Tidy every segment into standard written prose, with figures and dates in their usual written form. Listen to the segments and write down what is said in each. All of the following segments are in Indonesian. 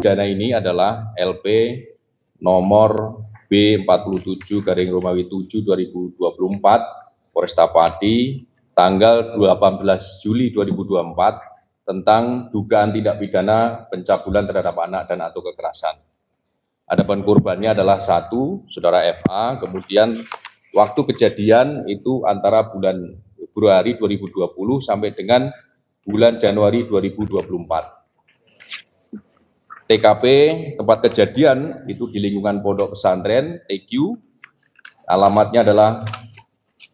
pidana ini adalah LP nomor B47/Romawi 7/2024 Polresta Pati tanggal 18 Juli 2024 tentang dugaan tindak pidana pencabulan terhadap anak dan atau kekerasan. Adapun korbannya adalah satu, saudara FA, kemudian waktu kejadian itu antara bulan Februari 2020 sampai dengan bulan Januari 2024. TKP tempat kejadian itu di lingkungan Pondok Pesantren TQ, alamatnya adalah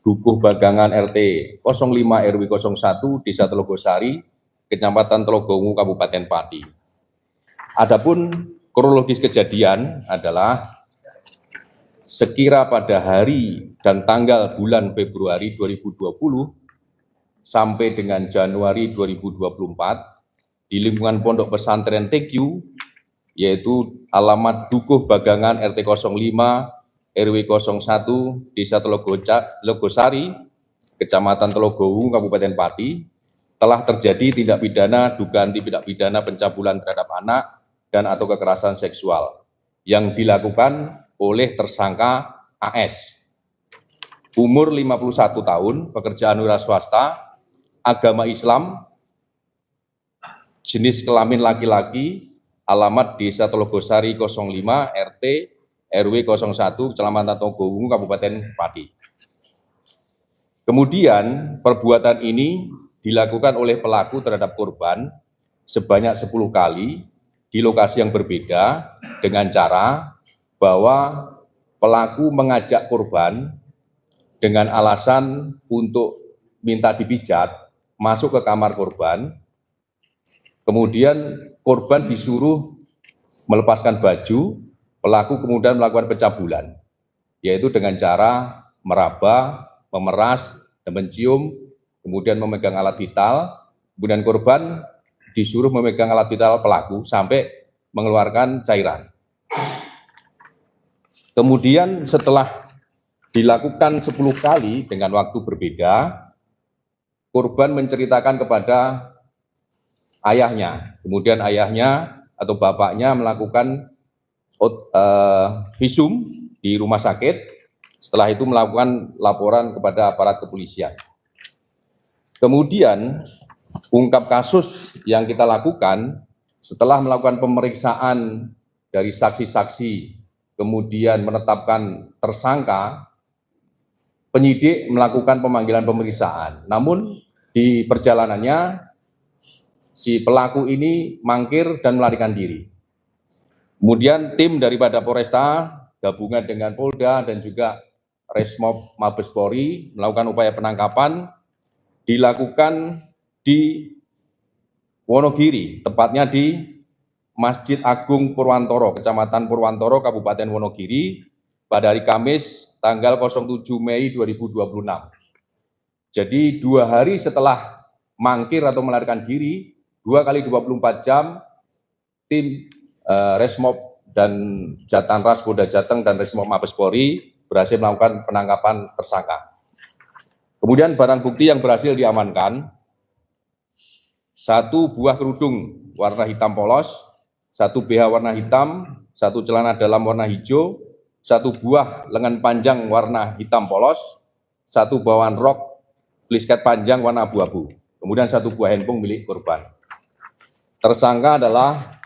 Dukuh Bagangan RT 05 RW 01 Desa Telogosari, Kecamatan Telogongu, Kabupaten Pati. Adapun kronologis kejadian adalah sekira pada hari dan tanggal bulan Februari 2020 sampai dengan Januari 2024 di lingkungan Pondok Pesantren TQ, yaitu alamat Dukuh Bagangan RT 05 RW 01 Desa Telogosari, Kecamatan Telogongu, Kabupaten Pati, telah terjadi tindak pidana dugaan tindak pidana pencabulan terhadap anak dan atau kekerasan seksual yang dilakukan oleh tersangka AS. Umur 51 tahun, pekerjaan wira swasta, agama Islam, jenis kelamin laki-laki, alamat Desa Telogosari 05 RT RW 01 Kecamatan Telogongu, Kabupaten Pati. Kemudian perbuatan ini dilakukan oleh pelaku terhadap korban sebanyak 10 kali di lokasi yang berbeda dengan cara bahwa pelaku mengajak korban dengan alasan untuk minta dipijat masuk ke kamar korban. Kemudian korban disuruh melepaskan baju, pelaku kemudian melakukan pencabulan, yaitu dengan cara meraba, memeras, dan mencium, kemudian memegang alat vital, kemudian korban disuruh memegang alat vital pelaku sampai mengeluarkan cairan. Kemudian setelah dilakukan 10 kali dengan waktu berbeda, korban menceritakan kepada ayahnya, kemudian ayahnya atau bapaknya melakukan visum di rumah sakit, setelah itu melakukan laporan kepada aparat kepolisian. Kemudian ungkap kasus yang kita lakukan setelah melakukan pemeriksaan dari saksi-saksi, kemudian menetapkan tersangka, penyidik melakukan pemanggilan pemeriksaan. Namun di perjalanannya si pelaku ini mangkir dan melarikan diri. Kemudian tim daripada Polresta gabungan dengan Polda dan juga Resmob Mabes Polri melakukan upaya penangkapan, dilakukan di Wonogiri, tepatnya di Masjid Agung Purwantoro, Kecamatan Purwantoro, Kabupaten Wonogiri, pada hari Kamis tanggal 07 Mei 2026. Jadi 2 hari setelah mangkir atau melarikan diri, 2 kali 24 jam, tim Resmob dan Jatanras Polda Jateng dan Resmob Mabes Polri berhasil melakukan penangkapan tersangka. Kemudian barang bukti yang berhasil diamankan, 1 buah kerudung warna hitam polos, 1 BH warna hitam, 1 celana dalam warna hijau, 1 buah lengan panjang warna hitam polos, 1 bawahan rok plisket panjang warna abu-abu, kemudian 1 buah handphone milik korban. Tersangka adalah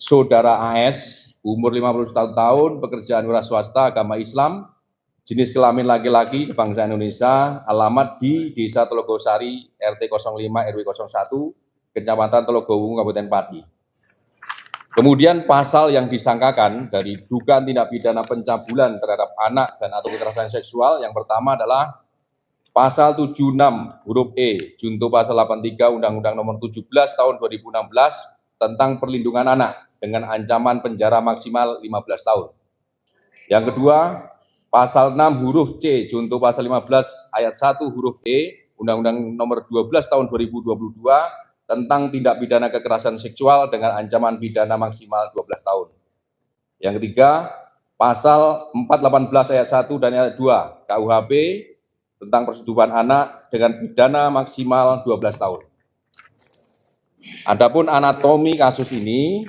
saudara AS, umur 51 tahun, pekerjaan wira swasta, agama Islam, jenis kelamin laki-laki, bangsa Indonesia, alamat di Desa Telogosari, RT 05 RW 01, Kecamatan Telogongu, Kabupaten Pati. Kemudian pasal yang disangkakan dari dugaan tindak pidana pencabulan terhadap anak dan atau kekerasan seksual, yang pertama adalah pasal 76 huruf E, junto pasal 83 Undang-Undang Nomor 17 Tahun 2016 tentang perlindungan anak dengan ancaman penjara maksimal 15 tahun. Yang kedua, pasal 6 huruf C, junto pasal 15 ayat 1 huruf E, Undang-Undang Nomor 12 Tahun 2022 tentang tindak pidana kekerasan seksual dengan ancaman pidana maksimal 12 tahun. Yang ketiga, pasal 418 ayat 1 dan ayat 2 KUHP tentang persetubuhan anak dengan pidana maksimal 12 tahun. Adapun anatomi kasus ini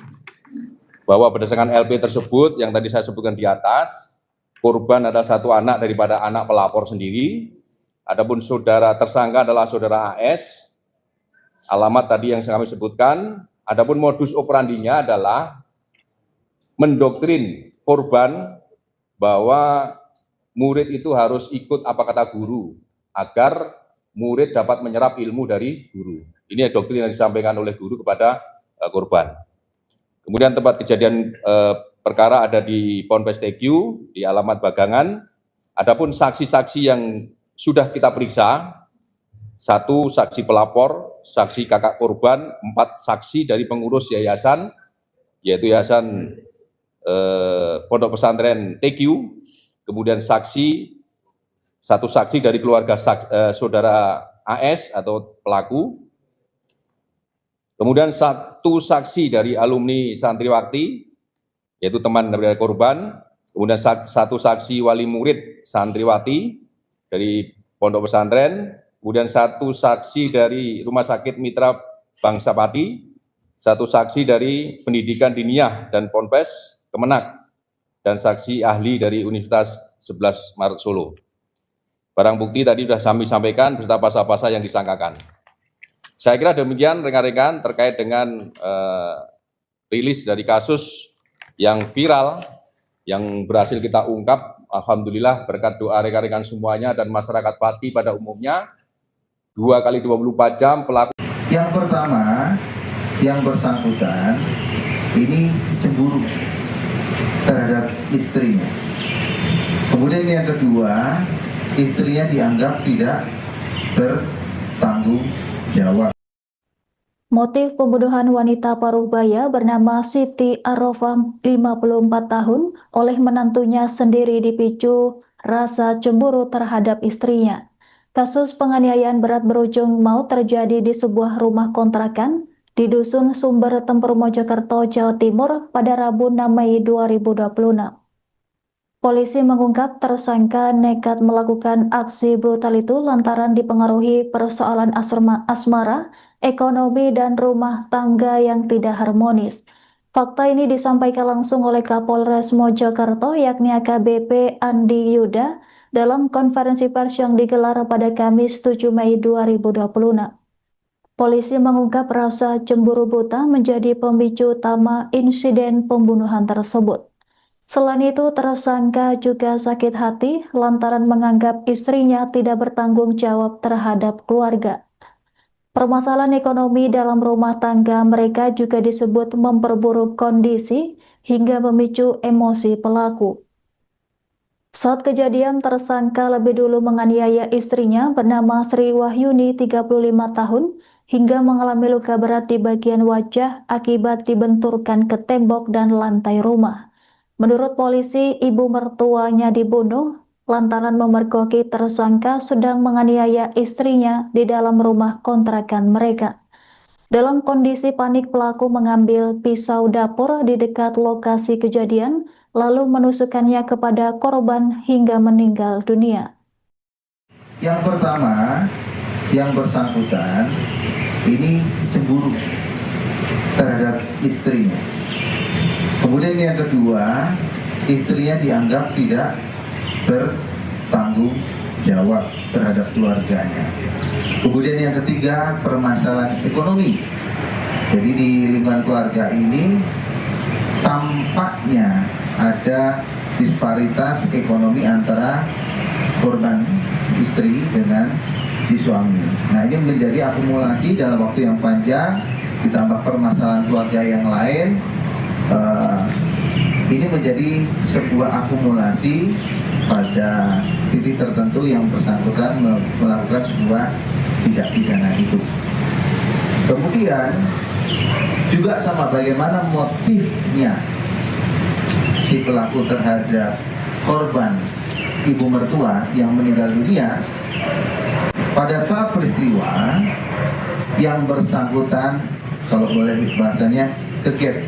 bahwa berdasarkan LP tersebut yang tadi saya sebutkan di atas, korban adalah satu anak daripada anak pelapor sendiri. Adapun saudara tersangka adalah saudara AS, alamat tadi yang kami sebutkan. Adapun modus operandinya adalah mendoktrin korban bahwa murid itu harus ikut apa kata guru agar murid dapat menyerap ilmu dari guru. Ini doktrin yang disampaikan oleh guru kepada korban. Kemudian tempat kejadian perkara ada di Ponpes TQ di alamat Bagangan. Adapun saksi-saksi yang sudah kita periksa, 1 saksi pelapor, saksi kakak korban, 4 saksi dari pengurus yayasan, yaitu Yayasan Pondok Pesantren TQ, kemudian 1 saksi dari keluarga saudara AS atau pelaku, kemudian 1 saksi dari alumni santriwati, yaitu teman dari korban, kemudian 1 saksi wali murid santriwati dari Pondok Pesantren, kemudian 1 saksi dari Rumah Sakit Mitra Bangsa Pati, 1 saksi dari Pendidikan Diniyah dan Ponpes Kemenak, dan saksi ahli dari Universitas 11 Maret Solo. Barang bukti tadi sudah kami sampaikan beserta pasal-pasal yang disangkakan. Saya kira demikian rekan-rekan terkait dengan rilis dari kasus yang viral yang berhasil kita ungkap. Alhamdulillah berkat doa rekan-rekan semuanya dan masyarakat Pati pada umumnya, 2 kali 24 jam pelaku. Yang pertama, yang bersangkutan ini cemburu terhadap istrinya. Kemudian yang kedua, istrinya dianggap tidak bertanggung jawab. Motif pembunuhan wanita Parubaya bernama Siti Arofah 54 tahun oleh menantunya sendiri dipicu rasa cemburu terhadap istrinya. Kasus penganiayaan berat berujung maut terjadi di sebuah rumah kontrakan di Dusun Sumber Tempur Mojokerto, Jawa Timur pada Rabu 6 Mei 2026. Polisi mengungkap tersangka nekat melakukan aksi brutal itu lantaran dipengaruhi persoalan asmara, ekonomi, dan rumah tangga yang tidak harmonis. Fakta ini disampaikan langsung oleh Kapolres Mojokerto yakni AKBP Andi Yuda dalam konferensi pers yang digelar pada Kamis 7 Mei 2026. Polisi mengungkap rasa cemburu buta menjadi pemicu utama insiden pembunuhan tersebut. Selain itu, tersangka juga sakit hati lantaran menganggap istrinya tidak bertanggung jawab terhadap keluarga. Permasalahan ekonomi dalam rumah tangga mereka juga disebut memperburuk kondisi hingga memicu emosi pelaku. Saat kejadian, tersangka lebih dulu menganiaya istrinya bernama Sri Wahyuni 35 tahun hingga mengalami luka berat di bagian wajah akibat dibenturkan ke tembok dan lantai rumah. Menurut polisi, ibu mertuanya dibunuh lantaran memergoki tersangka sedang menganiaya istrinya di dalam rumah kontrakan mereka. Dalam kondisi panik, pelaku mengambil pisau dapur di dekat lokasi kejadian, lalu menusukkannya kepada korban hingga meninggal dunia. Yang pertama, yang bersangkutan ini cemburu terhadap istrinya. Kemudian yang kedua, istrinya dianggap tidak bertanggung jawab terhadap keluarganya. Kemudian yang ketiga, permasalahan ekonomi. Jadi di lingkungan keluarga ini tampaknya ada disparitas ekonomi antara korban istri dengan si suami. Nah, ini menjadi akumulasi dalam waktu yang panjang, ditambah permasalahan keluarga yang lain. Ini menjadi sebuah akumulasi pada titik tertentu yang bersangkutan melakukan sebuah tindak pidana itu. Kemudian juga sama bagaimana motifnya si pelaku terhadap korban ibu mertua yang meninggal dunia. Pada saat peristiwa yang bersangkutan, kalau boleh bahasanya, keget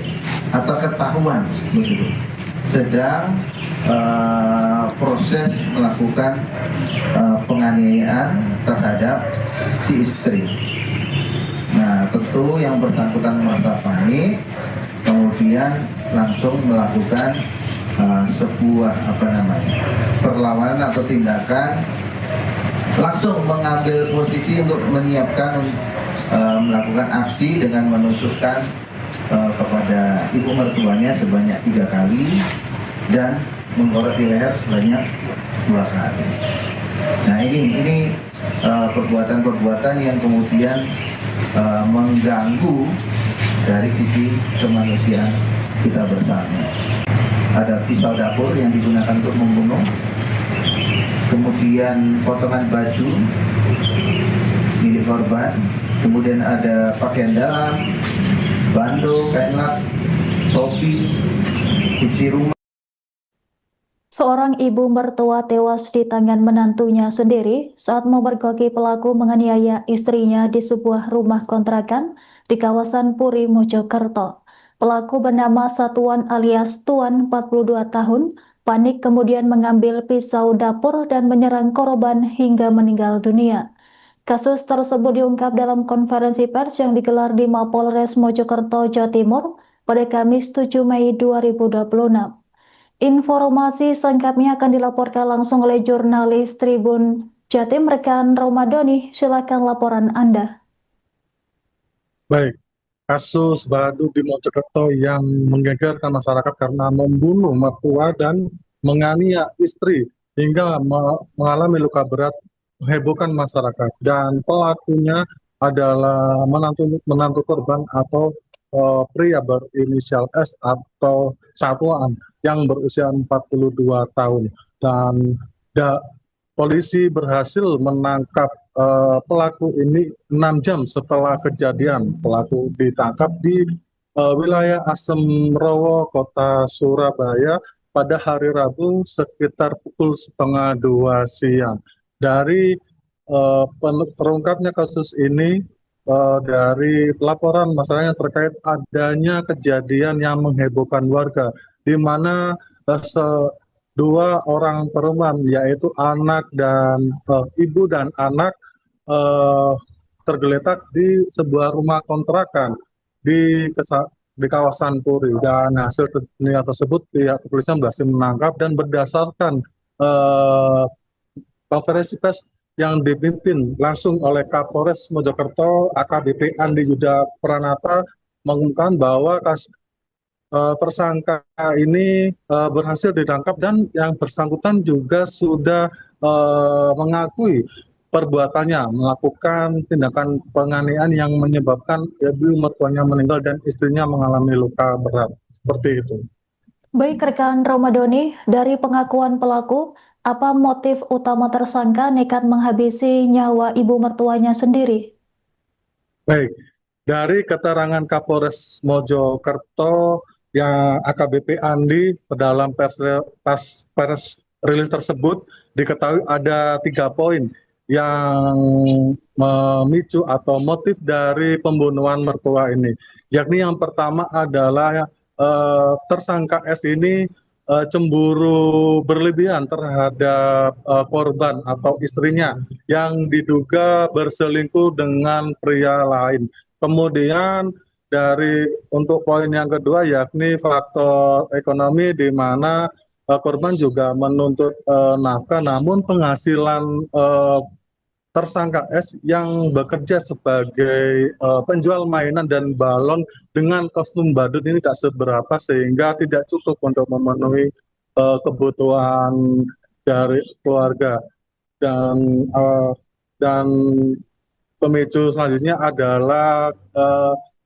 atau ketahuan begitu, sedang proses melakukan penganiayaan terhadap si istri. Nah, tentu yang bersangkutan merasa panik, kemudian langsung melakukan sebuah perlawanan atau tindakan, langsung mengambil posisi untuk menyiapkan melakukan aksi dengan menusukkan kepada ibu mertuanya sebanyak 3 kali dan mengkorek di leher sebanyak 2 kali. Nah ini perbuatan-perbuatan yang kemudian mengganggu dari sisi kemanusiaan kita bersama. Ada pisau dapur yang digunakan untuk membunuh, kemudian potongan baju milik korban, kemudian ada pakaian dalam, bando, kain lap, topi, kunci rumah. Seorang ibu mertua tewas di tangan menantunya sendiri saat memergoki pelaku menganiaya istrinya di sebuah rumah kontrakan di kawasan Puri, Mojokerto. Pelaku bernama Satuan alias Tuan, 42 tahun, panik kemudian mengambil pisau dapur dan menyerang korban hingga meninggal dunia. Kasus tersebut diungkap dalam konferensi pers yang digelar di Mapolres Mojokerto, Jawa Timur pada Kamis 7 Mei 2026. Informasi selengkapnya akan dilaporkan langsung oleh jurnalis Tribun Jatim, rekan Romadoni. Silakan laporan Anda. Baik, kasus baru di Mojokerto yang menggegerkan masyarakat karena membunuh mertua dan menganiaya istri hingga mengalami luka berat menghebohkan masyarakat. Dan pelakunya adalah menantu korban atau pria berinisial S atau Satuan yang berusia 42 tahun. Dan polisi berhasil menangkap pelaku ini 6 jam setelah kejadian. Pelaku ditangkap di wilayah Asemrowo, Kota Surabaya pada hari Rabu sekitar pukul 1:30 siang. Dari terungkapnya kasus ini, dari laporan masyarakat terkait adanya kejadian yang menghebohkan warga, di mana dua orang perempuan, yaitu anak dan ibu dan anak, tergeletak di sebuah rumah kontrakan di kawasan Puri. Dan hasil penilaian tersebut pihak kepolisian berhasil menangkap, dan berdasarkan konferensi pers yang dipimpin langsung oleh Kapolres Mojokerto AKBP Andi Yuda Pranata mengumumkan bahwa tersangka ini berhasil ditangkap, dan yang bersangkutan juga sudah mengakui perbuatannya melakukan tindakan penganiayaan yang menyebabkan ibu mertuanya meninggal dan istrinya mengalami luka berat. Seperti itu. Baik rekan Romadoni, dari pengakuan pelaku, apa motif utama tersangka nekat menghabisi nyawa ibu mertuanya sendiri? Baik, dari keterangan Kapolres Mojokerto yang AKBP Andi dalam pers rilis tersebut, diketahui ada 3 poin yang memicu atau motif dari pembunuhan mertua ini. Yakni yang pertama adalah tersangka S ini cemburu berlebihan terhadap korban atau istrinya yang diduga berselingkuh dengan pria lain. Kemudian untuk poin yang kedua, yakni faktor ekonomi, di mana korban juga menuntut nafkah, namun penghasilan tersangka S yang bekerja sebagai penjual mainan dan balon dengan kostum badut ini tidak seberapa, sehingga tidak cukup untuk memenuhi kebutuhan dari keluarga. Dan pemicu selanjutnya adalah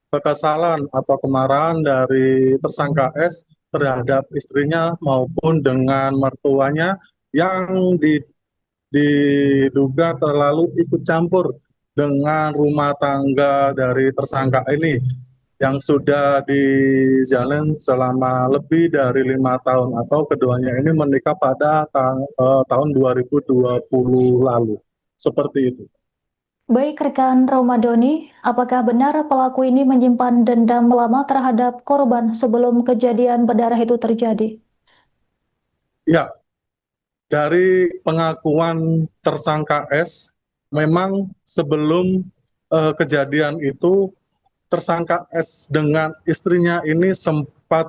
kekesalan atau kemarahan dari tersangka S terhadap istrinya maupun dengan mertuanya yang diduga terlalu ikut campur dengan rumah tangga dari tersangka ini yang sudah dijalin selama lebih dari 5 tahun, atau keduanya ini menikah pada tahun 2020 lalu. Seperti itu. Baik rekan Romadoni, apakah benar pelaku ini menyimpan dendam lama terhadap korban sebelum kejadian berdarah itu terjadi? Ya, dari pengakuan tersangka S, memang sebelum kejadian itu tersangka S dengan istrinya ini sempat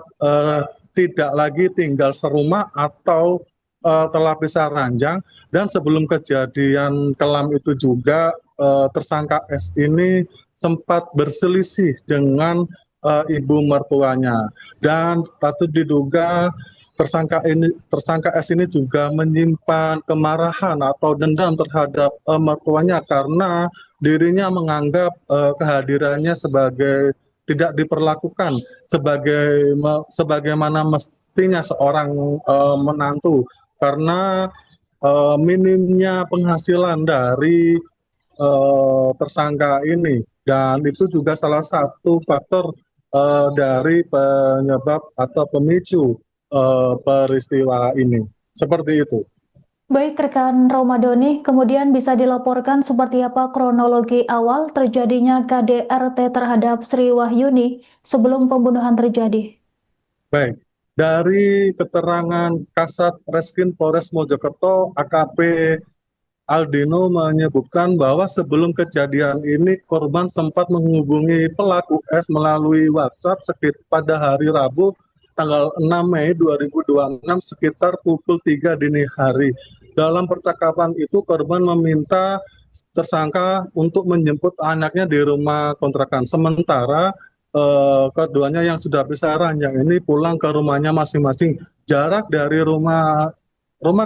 tidak lagi tinggal serumah atau telah pisah ranjang, dan sebelum kejadian kelam itu juga tersangka S ini sempat berselisih dengan ibu mertuanya, dan patut diduga tersangka S ini juga menyimpan kemarahan atau dendam terhadap mertuanya karena dirinya menganggap kehadirannya sebagai tidak diperlakukan sebagaimana mestinya seorang menantu, karena minimnya penghasilan dari tersangka ini, dan itu juga salah satu faktor dari penyebab atau pemicu peristiwa ini. Seperti itu. Baik rekan Romadoni, kemudian bisa dilaporkan seperti apa kronologi awal terjadinya KDRT terhadap Sri Wahyuni sebelum pembunuhan terjadi? Baik, dari keterangan Kasat Reskrim Polres Mojokerto, AKP Aldino menyebutkan bahwa sebelum kejadian ini korban sempat menghubungi pelaku S melalui WhatsApp pada hari Rabu tanggal 6 Mei 2026 sekitar pukul 3 dini hari. Dalam percakapan itu korban meminta tersangka untuk menjemput anaknya di rumah kontrakan. Sementara keduanya yang sudah pisah ranjang ini pulang ke rumahnya masing-masing. Jarak dari rumah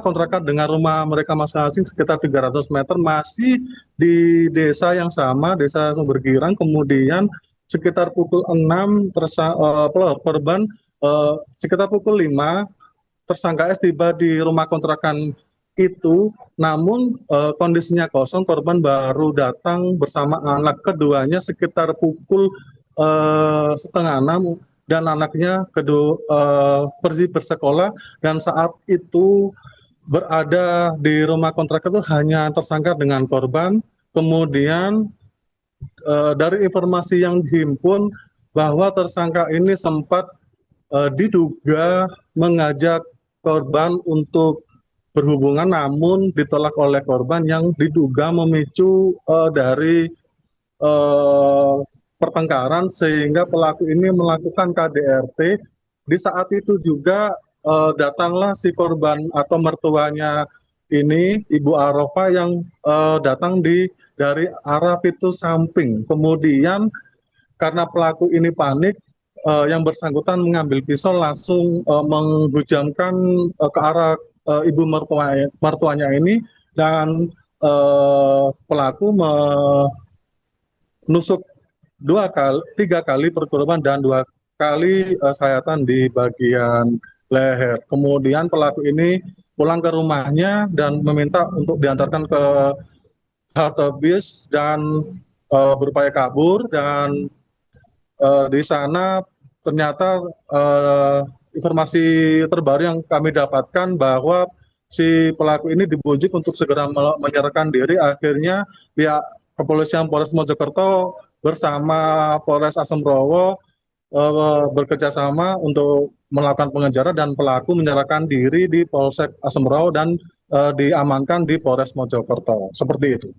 kontrakan dengan rumah mereka masing-masing sekitar 300 meter, masih di desa yang sama, Desa Sumbergirang. Kemudian sekitar pukul 6 korban sekitar pukul 5 tersangka S tiba di rumah kontrakan itu, namun kondisinya kosong. Korban baru datang bersama anak keduanya sekitar pukul 5:30, dan anaknya pergi bersekolah, dan saat itu berada di rumah kontrakan itu hanya tersangka dengan korban. Kemudian dari informasi yang dihimpun bahwa tersangka ini sempat diduga mengajak korban untuk berhubungan, namun ditolak oleh korban yang diduga memicu dari pertengkaran sehingga pelaku ini melakukan KDRT. Di saat itu juga datanglah si korban atau mertuanya ini, Ibu Arofah, yang datang dari arah pintu samping. Kemudian karena pelaku ini panik, yang bersangkutan mengambil pisau langsung menghujamkan ke arah ibu mertuanya ini, dan pelaku menusuk 3 kali perut korban dan 2 kali sayatan di bagian leher. Kemudian pelaku ini pulang ke rumahnya dan meminta untuk diantarkan ke halte bis dan berupaya kabur, dan di sana ternyata informasi terbaru yang kami dapatkan bahwa si pelaku ini dibujuk untuk segera menyerahkan diri. Akhirnya pihak kepolisian Polres Mojokerto bersama Polres Asemrowo bekerjasama untuk melakukan pengejaran, dan pelaku menyerahkan diri di Polsek Asemrowo dan diamankan di Polres Mojokerto. Seperti itu.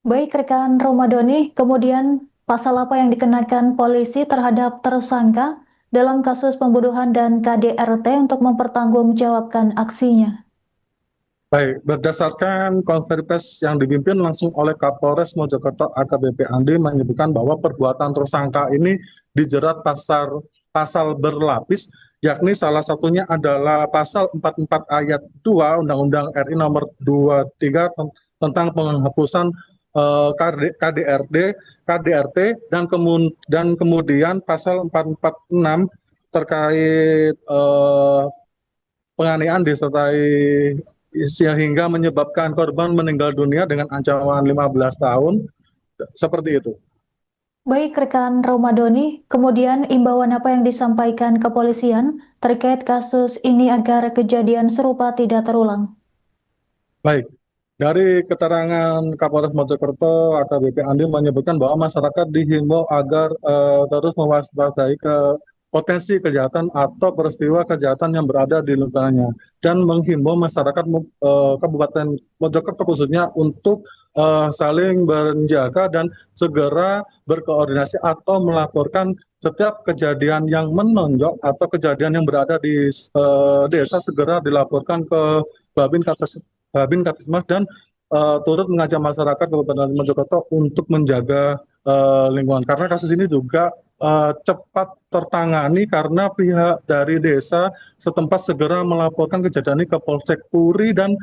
Baik rekan Romadoni, kemudian pasal apa yang dikenakan polisi terhadap tersangka dalam kasus pembunuhan dan KDRT untuk mempertanggungjawabkan aksinya? Baik, berdasarkan konferensi pers yang dipimpin langsung oleh Kapolres Mojokerto AKBP Andi menyebutkan bahwa perbuatan tersangka ini dijerat pasal berlapis, yakni salah satunya adalah pasal 44 ayat 2 Undang-Undang RI nomor 23 tentang penghapusan KDRT, dan kemudian pasal 446 terkait penganiayaan disertai sehingga menyebabkan korban meninggal dunia dengan ancaman 15 tahun. Seperti itu. Baik rekan Romadoni, kemudian imbauan apa yang disampaikan kepolisian terkait kasus ini agar kejadian serupa tidak terulang? Baik, dari keterangan Kapolres Mojokerto AKBP Andi menyebutkan bahwa masyarakat dihimbau agar terus mewaspadai potensi kejahatan atau peristiwa kejahatan yang berada di lingkungannya, dan menghimbau masyarakat Kabupaten Mojokerto khususnya untuk saling menjaga dan segera berkoordinasi atau melaporkan setiap kejadian yang menonjol atau kejadian yang berada di desa, segera dilaporkan ke Babin Kaptipmas dan turut mengajak masyarakat Kabupaten Mojokerto untuk menjaga lingkungan, karena kasus ini juga cepat tertangani karena pihak dari desa setempat segera melaporkan kejadian ini ke Polsek Puri dan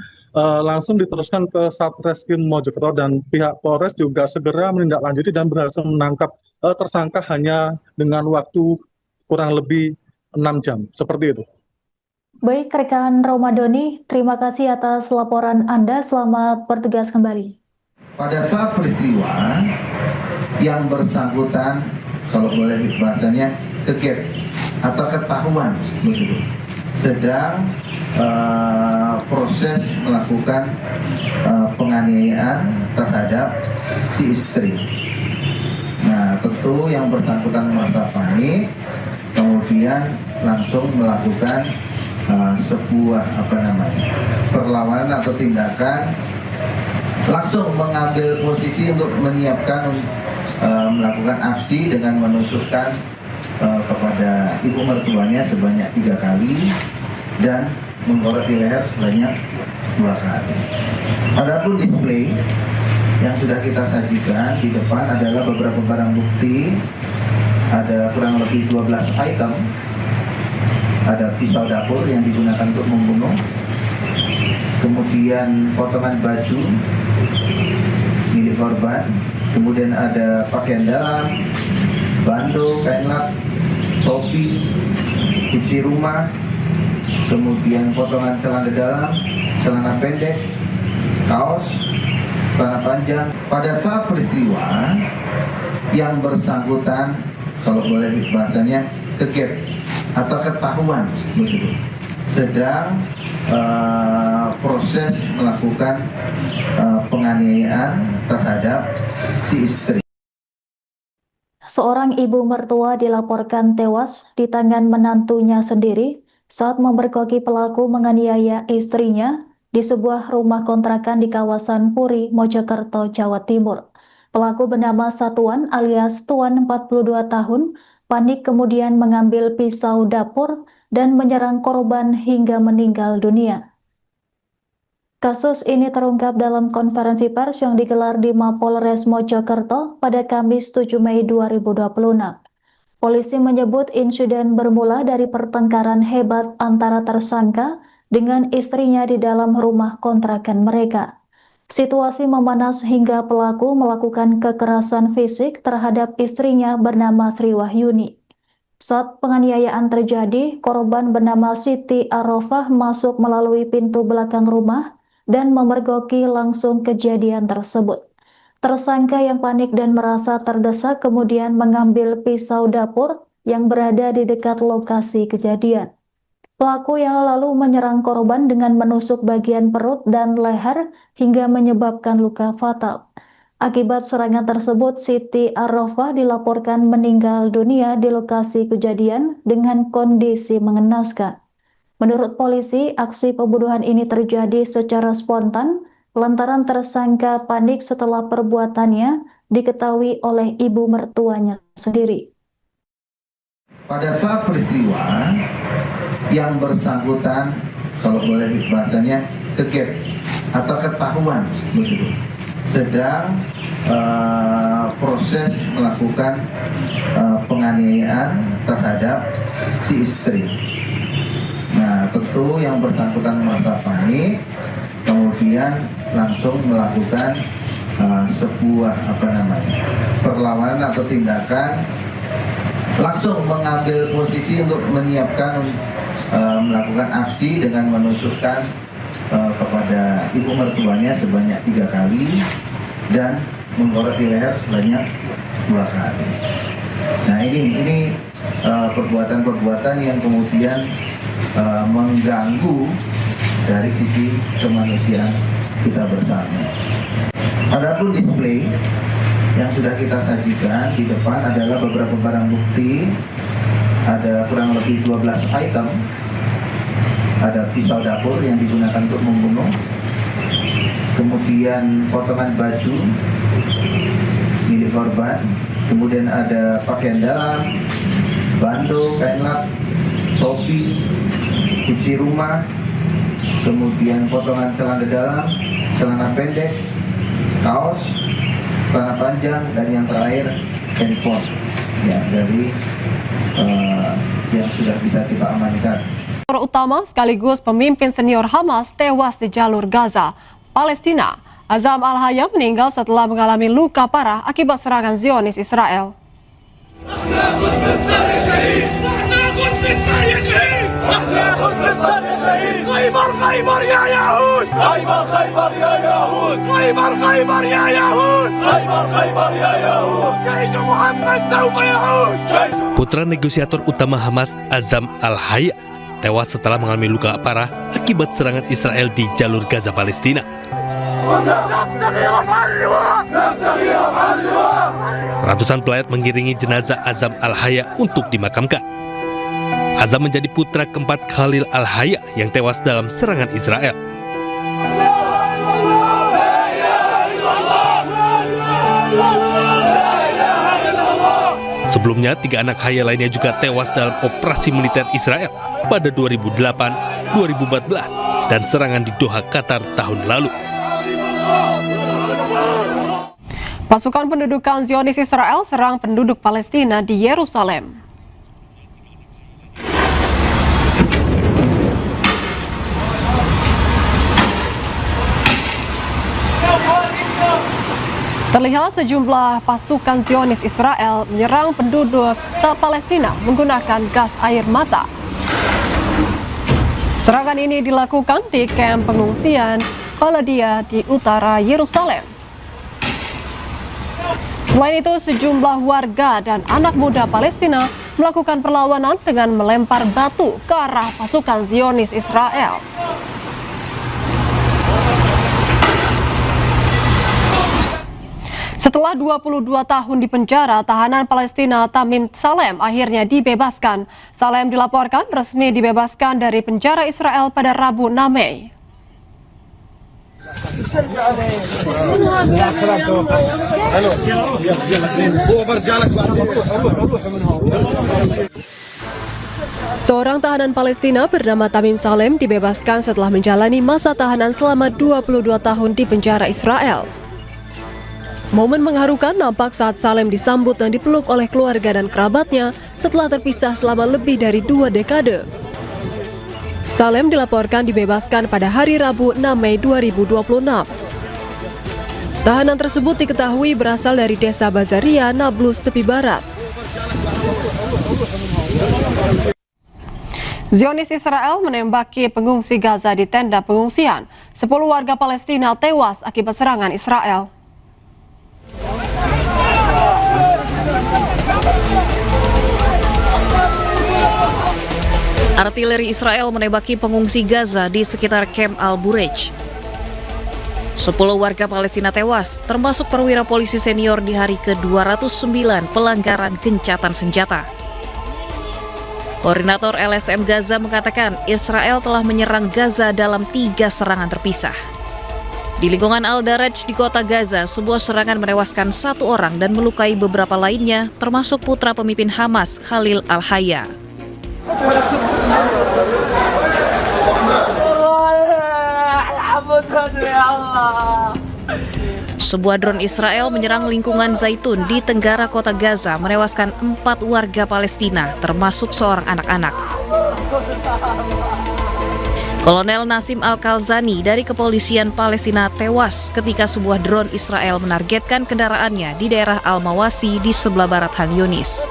langsung diteruskan ke Satreskrim Mojokerto, dan pihak Polres juga segera menindaklanjuti dan berhasil menangkap tersangka hanya dengan waktu kurang lebih 6 jam, seperti itu. Baik, rekan Romadoni, terima kasih atas laporan Anda. Selamat bertugas kembali. Pada saat peristiwa yang bersangkutan, kalau boleh bahasanya, keget atau ketahuan begitu, sedang proses melakukan penganiayaan terhadap si istri. Nah, tentu yang bersangkutan merasa panik, kemudian langsung melakukan sebuah perlawanan atau tindakan, langsung mengambil posisi untuk menyiapkan melakukan aksi dengan menusukkan kepada ibu mertuanya sebanyak 3 kali dan mengkorek di leher sebanyak 2 kali. Adapun display yang sudah kita sajikan di depan adalah beberapa barang bukti, ada kurang lebih 12 item. Ada pisau dapur yang digunakan untuk membunuh, kemudian potongan baju milik korban, kemudian ada pakaian dalam, bando, kain lap, topi, kunci rumah, kemudian potongan celana dalam, celana pendek, kaos, celana panjang. Pada saat peristiwa yang bersangkutan, kalau boleh bahasanya, keget atau ketahuan begitu, sedang proses melakukan penganiayaan terhadap si istri. Seorang ibu mertua dilaporkan tewas di tangan menantunya sendiri saat memergoki pelaku menganiaya istrinya di sebuah rumah kontrakan di kawasan Puri, Mojokerto, Jawa Timur. Pelaku bernama Satuan alias Tuan 42 tahun, panik kemudian mengambil pisau dapur dan menyerang korban hingga meninggal dunia. Kasus ini terungkap dalam konferensi pers yang digelar di Mapolres Mojokerto pada Kamis 7 Mei 2026. Polisi menyebut insiden bermula dari pertengkaran hebat antara tersangka dengan istrinya di dalam rumah kontrakan mereka. Situasi memanas hingga pelaku melakukan kekerasan fisik terhadap istrinya bernama Sri Wahyuni. Saat penganiayaan terjadi, korban bernama Siti Arofah masuk melalui pintu belakang rumah dan memergoki langsung kejadian tersebut. Tersangka yang panik dan merasa terdesak kemudian mengambil pisau dapur yang berada di dekat lokasi kejadian. Pelaku yang lalu menyerang korban dengan menusuk bagian perut dan leher hingga menyebabkan luka fatal. Akibat serangan tersebut, Siti Arofah dilaporkan meninggal dunia di lokasi kejadian dengan kondisi mengenaskan. Menurut polisi, aksi pembunuhan ini terjadi secara spontan lantaran tersangka panik setelah perbuatannya diketahui oleh ibu mertuanya sendiri. Pada saat peristiwa yang bersangkutan, kalau boleh bahasanya, keget atau ketahuan begitu, sedang proses melakukan penganiayaan terhadap si istri. Nah, tentu yang bersangkutan merasa panik, kemudian langsung melakukan sebuah perlawanan atau tindakan, langsung mengambil posisi untuk menyiapkan melakukan aksi dengan menusukkan kepada ibu mertuanya sebanyak 3 kali dan mengkorek di leher sebanyak 2 kali. Nah, ini perbuatan-perbuatan yang kemudian mengganggu dari sisi kemanusiaan kita bersama. Adapun display yang sudah kita sajikan di depan adalah beberapa barang bukti, ada kurang lebih 12 item. Ada pisau dapur yang digunakan untuk membunuh, kemudian potongan baju milik korban, kemudian ada pakaian dalam, bando, kain lap, topi, kunci rumah, kemudian potongan celana dalam, celana pendek, kaos, celana panjang, dan yang terakhir handphone ya dari yang sudah bisa kita amankan. Utama sekaligus pemimpin senior Hamas tewas di jalur Gaza, Palestina. Azam Al-Hayya meninggal setelah mengalami luka parah akibat serangan Zionis Israel. Putra negosiator utama Hamas Azam Al-Hayya tewas setelah mengalami luka parah akibat serangan Israel di jalur Gaza, Palestina. Ratusan pelayat mengiringi jenazah Azam Al-Hayya untuk dimakamkan. Azam menjadi putra keempat Khalil Al-Hayya yang tewas dalam serangan Israel. Sebelumnya, 3 anak Hayya lainnya juga tewas dalam operasi militer Israel pada 2008, 2014, dan serangan di Doha, Qatar tahun lalu. Pasukan pendudukan Zionis Israel serang penduduk Palestina di Yerusalem. Terlihat sejumlah pasukan Zionis Israel menyerang penduduk Palestina menggunakan gas air mata. Serangan ini dilakukan di kamp pengungsian Khaladia di utara Yerusalem. Selain itu, sejumlah warga dan anak muda Palestina melakukan perlawanan dengan melempar batu ke arah pasukan Zionis Israel. Setelah 22 tahun di penjara, tahanan Palestina Tamim Salem akhirnya dibebaskan. Salem dilaporkan resmi dibebaskan dari penjara Israel pada Rabu 6 Mei. Seorang tahanan Palestina bernama Tamim Salem dibebaskan setelah menjalani masa tahanan selama 22 tahun di penjara Israel. Momen mengharukan nampak saat Salem disambut dan dipeluk oleh keluarga dan kerabatnya setelah terpisah selama lebih dari 2 dekade. Salem dilaporkan dibebaskan pada hari Rabu 6 Mei 2026. Tahanan tersebut diketahui berasal dari desa Bazaria, Nablus, tepi barat. Zionis Israel menembaki pengungsi Gaza di tenda pengungsian. 10 warga Palestina tewas akibat serangan Israel. Artileri Israel menembaki pengungsi Gaza di sekitar Camp Al-Burej. 10 warga Palestina tewas, termasuk perwira polisi senior di hari ke-209 pelanggaran gencatan senjata. Koordinator LSM Gaza mengatakan Israel telah menyerang Gaza dalam 3 serangan terpisah. Di lingkungan Al-Daraj di kota Gaza, sebuah serangan menewaskan 1 orang dan melukai beberapa lainnya, termasuk putra pemimpin Hamas Khalil Al-Hayya. Sebuah drone Israel menyerang lingkungan Zaitun di tenggara kota Gaza, menewaskan 4 warga Palestina, termasuk seorang anak-anak. Kolonel Nasim Al-Kalzani dari kepolisian Palestina tewas ketika sebuah drone Israel menargetkan kendaraannya di daerah Al-Mawasi di sebelah barat Khan Yunis.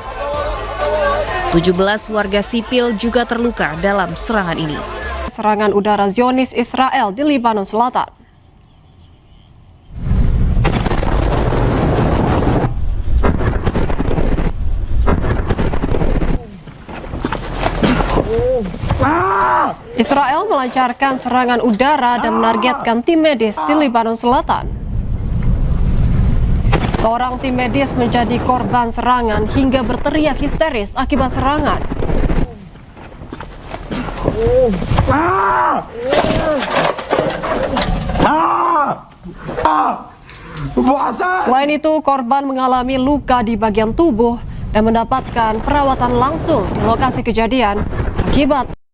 17 warga sipil juga terluka dalam serangan ini. Serangan udara Zionis Israel di Lebanon Selatan. Israel melancarkan serangan udara dan menargetkan tim medis di Lebanon Selatan. Seorang tim medis menjadi korban serangan hingga berteriak histeris akibat serangan. Selain itu, korban mengalami luka di bagian tubuh dan mendapatkan perawatan langsung di lokasi kejadian akibat